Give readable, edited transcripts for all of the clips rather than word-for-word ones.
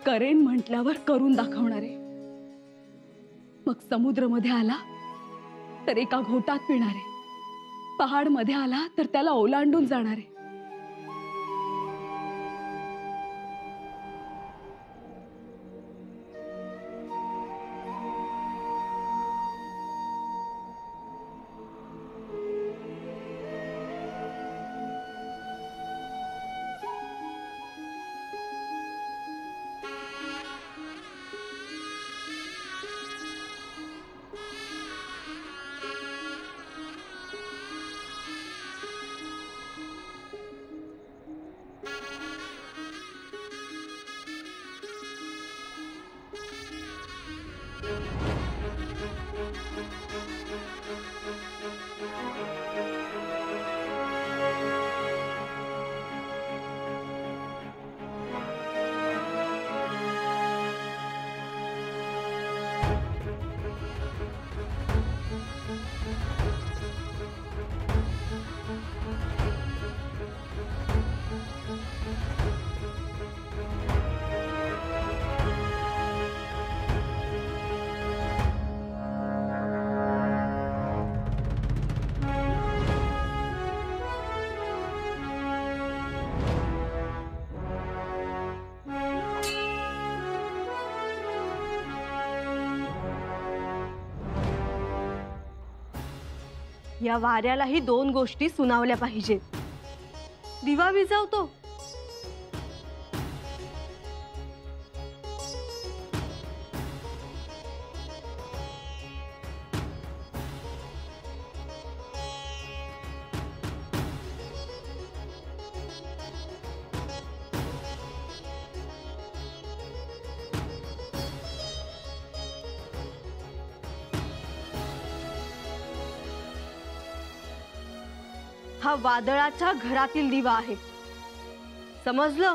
करेन म्हटल्यावर करून दाखवणारे. मग समुद्र मध्ये आला तर एका घोटात पिणारे, पहाड मध्ये आला तर त्याला ओलांडून जाणारे. या वाऱ्यालाही दोन गोष्टी सुनावल्या पाहिजेत. दिवा विझवतो हा वादळाच्या घरातील दिवा आहे. समजलं?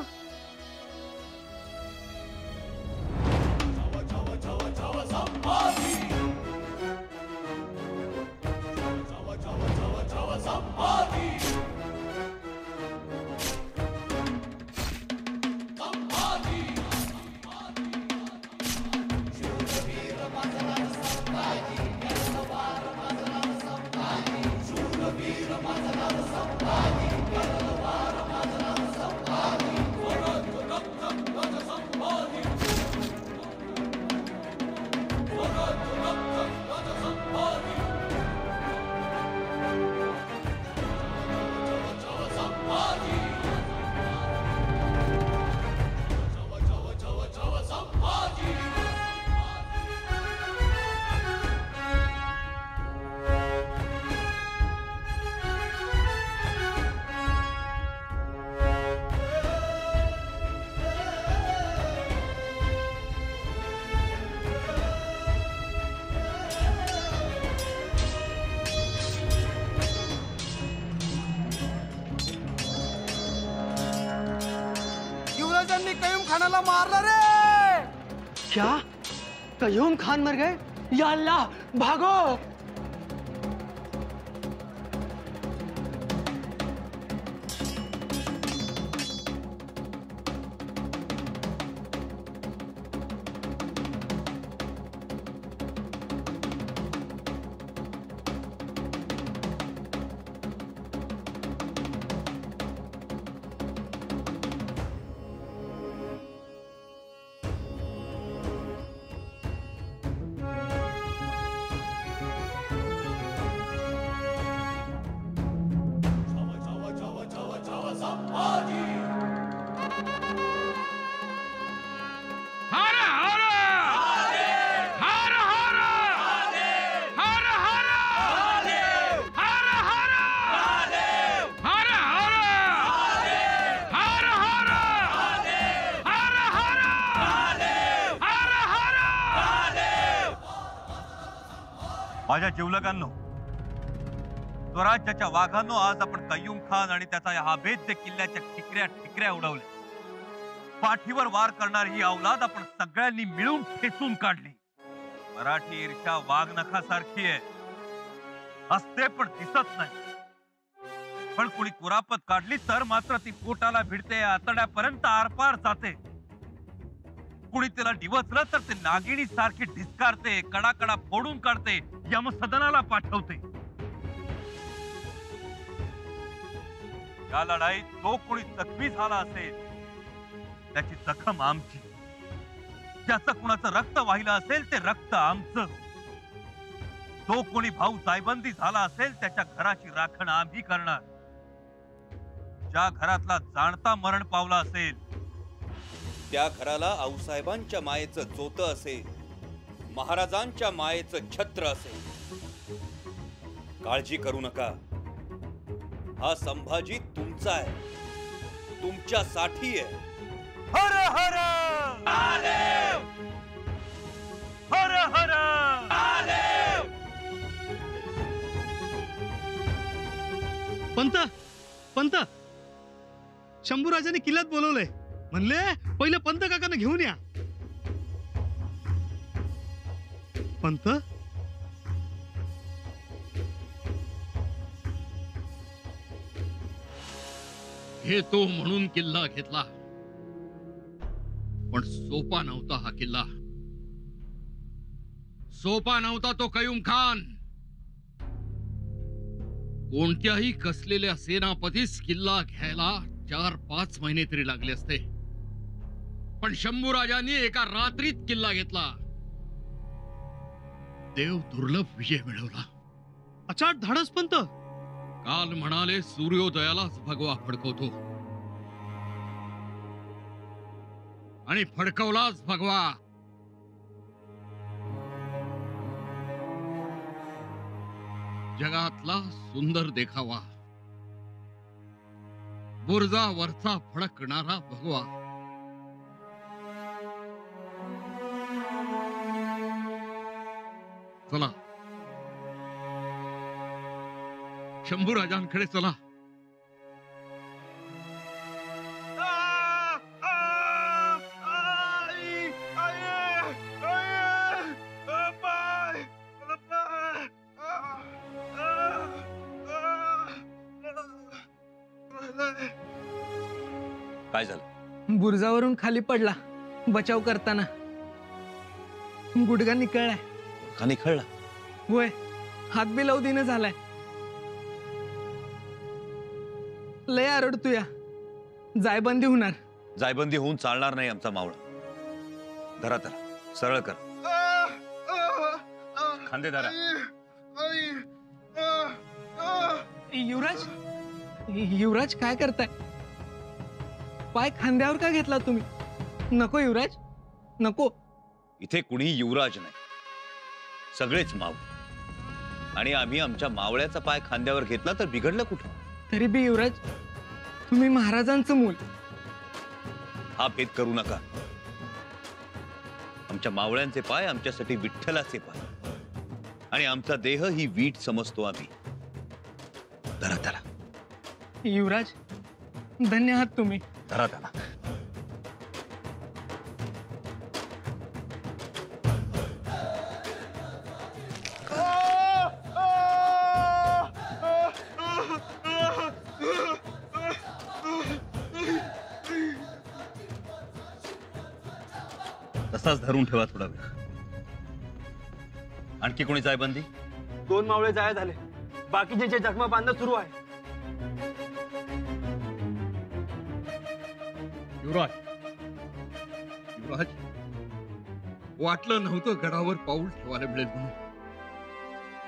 कयूम खानाला मारला रे. क्या? कयूम खान मर गए? या अल्लाह, भागो. माझ्या जिवलगांनो, स्वराज्याच्या वाघांनो, आज आपण कयूम खान आणि त्याचा या अभेद्य किल्ल्याच्या ठिकऱ्या ठिकऱ्या उडवल्या. पाठीवर वार करणारी ही अवलाद आपण सगळ्यांनी मिळून ठेचून काढली. मराठी ईर्ष्या वाघनखासारखी आहे, असते पण दिसत नाही. पण कुणी कुरापत काढली तर मात्र ती पोटाला भिडते, आतड्यापर्यंत आरपार जाते. कुणी त्याला डिवचलं तर ते नागिणी सारखी ढिस्कारते, कडाकडा फोडून काढते, यमसदनाला पाठवते. या लढाईत जो कोणी जखमी झाला असेल त्याची जखम आमची, ज्याचं कुणाचं रक्त वाहिलं असेल ते रक्त आमचं, जो कोणी भाऊ जायबंदी झाला असेल त्याच्या घराची राखण आम्ही करणार, ज्या घरातला जाणता मरण पावला असेल त्या घराला आऊसाहेबांच्या मायेचं चोतं असेल, महाराजांच्या मायेचं छत्र असेल. काळजी करू नका, हा संभाजी तुमचा आहे, तुमच्यासाठी आहे. हर हर महादेव, हर हर महादेव. पंत पंत शंभूराजाने किल्ल्यात बोलवलंय. म्हणले पहिले पंत काकांना घेऊन या. पंत घेतो म्हणून किल्ला घेतला, पण सोपा नव्हता हा किल्ला. सोपा नव्हता तो कयूम खान. कोणत्याही कसलेल्या सेनापतीस किल्ला घ्यायला 4-5 महिने तरी लागले असते, पण शंभूराजांनी एका रात्रीत किल्ला घेतला. देव दुर्लभ विजय मिळवला. अचाट धाडस पंत. काल म्हणाले सूर्योदयालाच भगवा फडकवतो, आणि फडकवलाच भगवा. जगातला सुंदर देखावा, बुर्जावरचा फडकणारा भगवा. चला शंभूराजांकडे चला. काय झालं? बुर्जावरून खाली पडला बचाव करताना. गुडघा निकळलाय. का निखळला? होय, हात बी लावू देणं झालाय. लय आरडतोय, जायबंदी होणार. जायबंदी होऊन चालणार नाही आमचा मावळा. धरा त्याला, सरळ कर. खांदे धरा. युवराज, युवराज काय करताय? पाय खांद्यावर का घेतला तुम्ही? नको युवराज, नको. इथे कुणी युवराज नाही, सगळेच मावळे. आणि आम्ही आमच्या मावळ्याचा पाय खांद्यावर घेतला तर बिघडलं कुठं? तरी बी युवराज, तुम्ही महाराजांचं मूल. हा भेद करू नका. आमच्या मावळ्यांचे पाय आमच्यासाठी विठ्ठलाचे पाय, आणि आमचा देह ही वीट समजतो आम्ही. धरा त्याला. युवराज, धन्य आहात तुम्ही. धरा त्याला. तसाच धरून ठेवा थोडा वेळ. आणखी कोणी जायबंदी? 2 मावळे जाय झाले, बाकीचे जखमा बांधणं सुरू आहे. युवराज, युवराज, वाटलं नव्हतं गडावर पाऊल ठेवायला मिळेल म्हणून,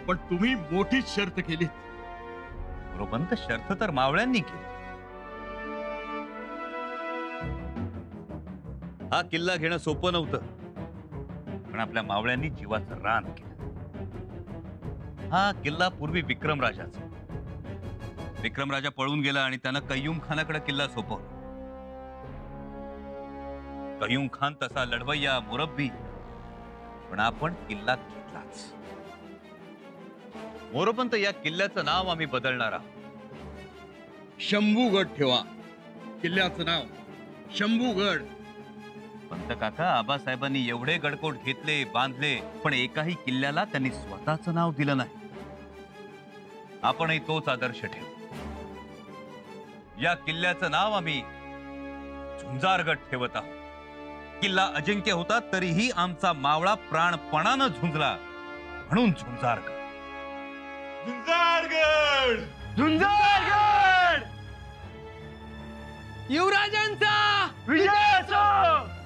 पण तुम्ही मोठीच शर्त केली. बरोबर, शर्त तर मावळ्यांनी केली. हा किल्ला घेणं सोपं नव्हतं, पण आपल्या मावळ्यांनी जीवाचं रान केलं. हा किल्ला पूर्वी विक्रमराजाचा. विक्रमराजा पळून गेला आणि त्यानं कय्यूम खानाकडे किल्ला सोपवला. कय्यूम खान तसा लढवय्या, मुरब्बी, पण आपण किल्ला घेतलाच. मोरोपंत, या किल्ल्याचं नाव आम्ही बदलणार आहोत. शंभूगड ठेवा. किल्ल्याचं नाव शंभूगड. पंत काका, आबासाहेबांनी एवढे गडकोट घेतले, बांधले, पण एकाही किल्ल्याला त्यांनी स्वतःचं नाव दिलं नाही. आपणही तोच आदर्श ठेवू. या किल्ल्याचं नाव आम्ही झुंजारगड ठेवत आहोत. किल्ला अजिंक्य होता तरीही आमचा मावळा प्राणपणानं झुंजला म्हणून झुंजारगड. झुंजारगड युवराजांचा विजय असो,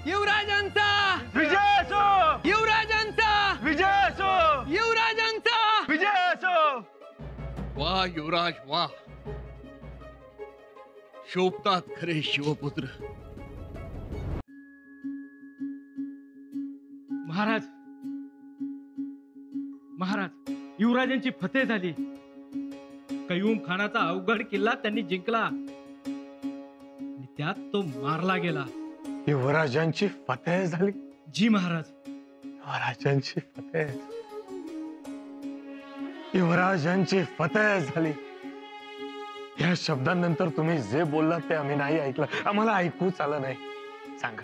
युवराजांचा विजय असो, युवराजांचा विजय असो, युवराजांचा विजय असो. वा युवराज वा, शोभतात खरे शिवपुत्र. महाराज महाराज, युवराजांची फतेह झाली. कयूम खानाचा अवघड किल्ला त्यांनी जिंकला आणि त्यात तो मारला गेला. युवराजांची फतेह झाली. जी महाराज. युवराजांची फतेह, युवराजांची फतेह झाली. या शब्दांनंतर तुम्ही जे बोललात ते आम्ही नाही ऐकलं, आम्हाला ऐकूच आलं नाही. सांगा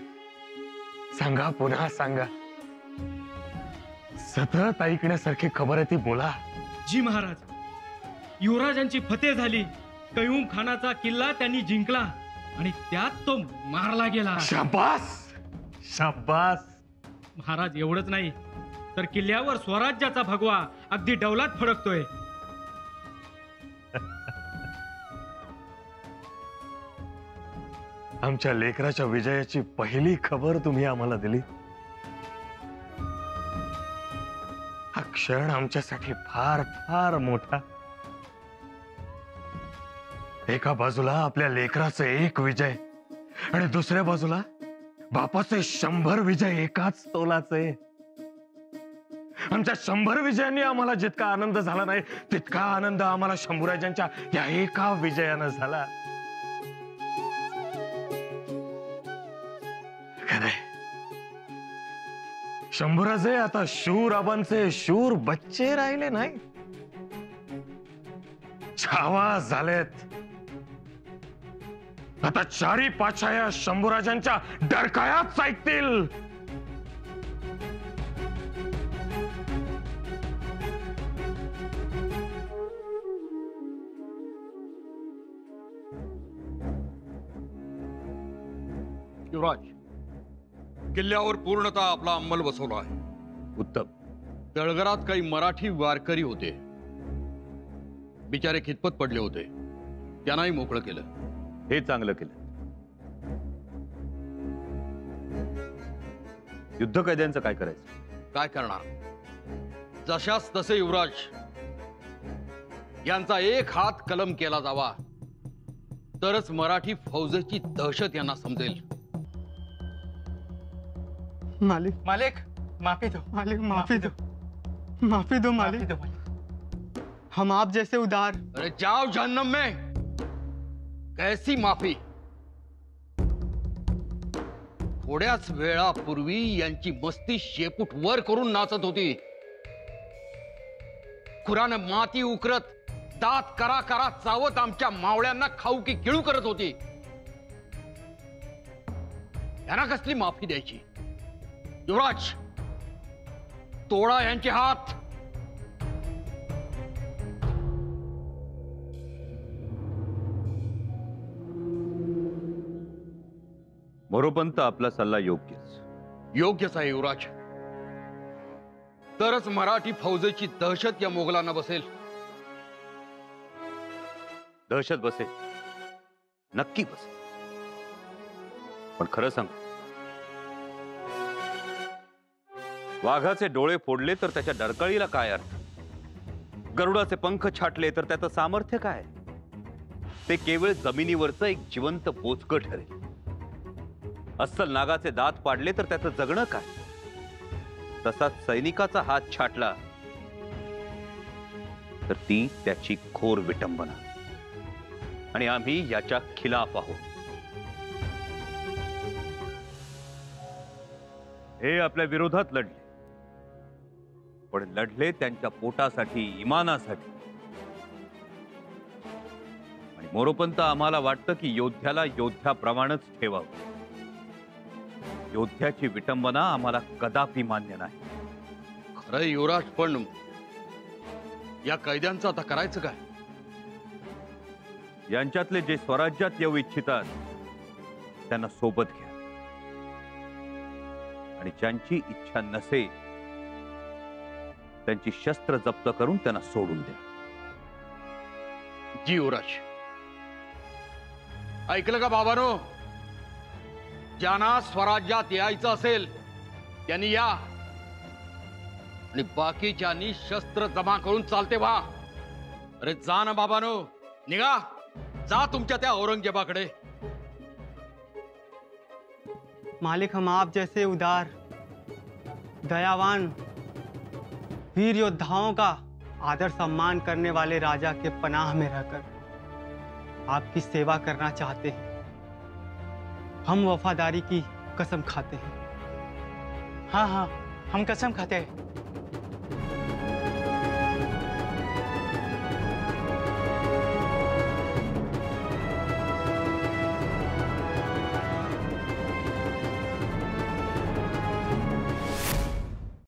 सांगा, पुन्हा सांगा. सतत ऐकण्यासारखी खबर आहे ती बोला. जी महाराज, युवराजांची फतेह झाली. कयूम खानाचा किल्ला त्यांनी जिंकला आणि त्यात तो मारला गेला. शाबास शाबास. महाराज, एवढंच नाही तर किल्ल्यावर स्वराज्याचा भगवा अगदी डौलात फडकतोय. आमच्या लेकराच्या विजयाची पहिली खबर तुम्ही आम्हाला दिली. हा क्षण आमच्यासाठी फार फार मोठा. एका बाजूला आपल्या लेकराचे एक विजय आणि दुसऱ्या बाजूला बापाचे 100 विजय एकाच तोलाचे. आमच्या 100 विजयांनी आम्हाला जितका आनंद झाला नाही तितका आनंद आम्हाला शंभूराजांच्या या एका विजयानं झाला. खरंय, शंभूराजे आता शूर आबांचे शूर बच्चे राहिले नाही, छावा झालेत. आता चारी पाछाया शंभूराजांच्या डरकायात ऐकतील. युवराज, किल्ल्यावर पूर्णतः आपला अंमल बसवला आहे. उत्तम. तळघरात काही मराठी वारकरी होते, बिचारे खितपत पडले होते, त्यांनाही मोकळं केलं. हे चांगलं केलं. युद्ध कैद्यांचं काय करायचं? काय करणार, जशास तसे युवराज. यांचा एक हात कलम केला जावा तरच मराठी फौजेची दहशत यांना समजेल. मालिक मालिक माफी दो, मालिक माफी दो, माफी दो मालिक. हम आप जैसे उदार. अरे जाओ जहन्नम में. कैसी माफी. थोड्याच वेळापूर्वी यांची मस्ती शेपूट वर करून नाचत होती. खुरानं माती उकरत दात करा करा चावत आमच्या मावळ्यांना खाऊ की गिळू करत होती. यांना कसली माफी द्यायची? युवराज, तोडा यांचे हात. मोरोपंत, आपला सल्ला योग्यच. योग्यच आहे युवराज. तरच मराठी फौजेची दहशत या मोगलांना बसेल. दहशत बसेल, नक्की बसेल. पण खरं सांग, वाघाचे डोळे फोडले तर त्याच्या डरकाळीला काय अर्थ? गरुडाचे पंख छाटले तर त्याचं सामर्थ्य काय? ते केवळ जमिनीवरचं एक जिवंत बोचकं ठरेल. अस्सल नागाचे दात पाडले तर त्याचं जगणं काय? तसाच सैनिकाचा हात छाटला तर ती त्याची घोर विटंबना. आणि आम्ही याच्या खिलाफ आहोत. हे आपल्या विरोधात लढले, पण लढले त्यांच्या पोटासाठी, इमानासाठी. आणि मोरोपंत, आम्हाला वाटतं की योद्ध्याला योद्ध्याप्रमाणेच ठेवावं. योद्ध्याची विटंबना आम्हाला कदापि मान्य नाही. खरं युवराज, पण या कैद्यांचं आता करायचं काय? यांच्यातले जे स्वराज्यात येऊ इच्छितात त्यांना सोबत घ्या. आणि ज्यांची इच्छा नसेल त्यांची शस्त्र जप्त करून त्यांना सोडून द्या. जी युवराज. ऐकलं का बाबांनो? ज्यांना स्वराज्यात यायचं असेल त्यांनी या आणि बाकीच्यांनी शस्त्र जमा करून चालते व्हा. अरे जा ना बाबांनो, निघा, जा तुमच्या त्या औरंगजेबाकडे. मालिक, हम आप जैसे उदार, दयावान, वीर योद्धाओं का आदर सम्मान करने वाले राजा के पनाह में रहकर आपकी सेवा करना चाहते हैं. हम वफादारी की कसम खाते हैं. हाँ हाँ, हम कसम खाते हैं.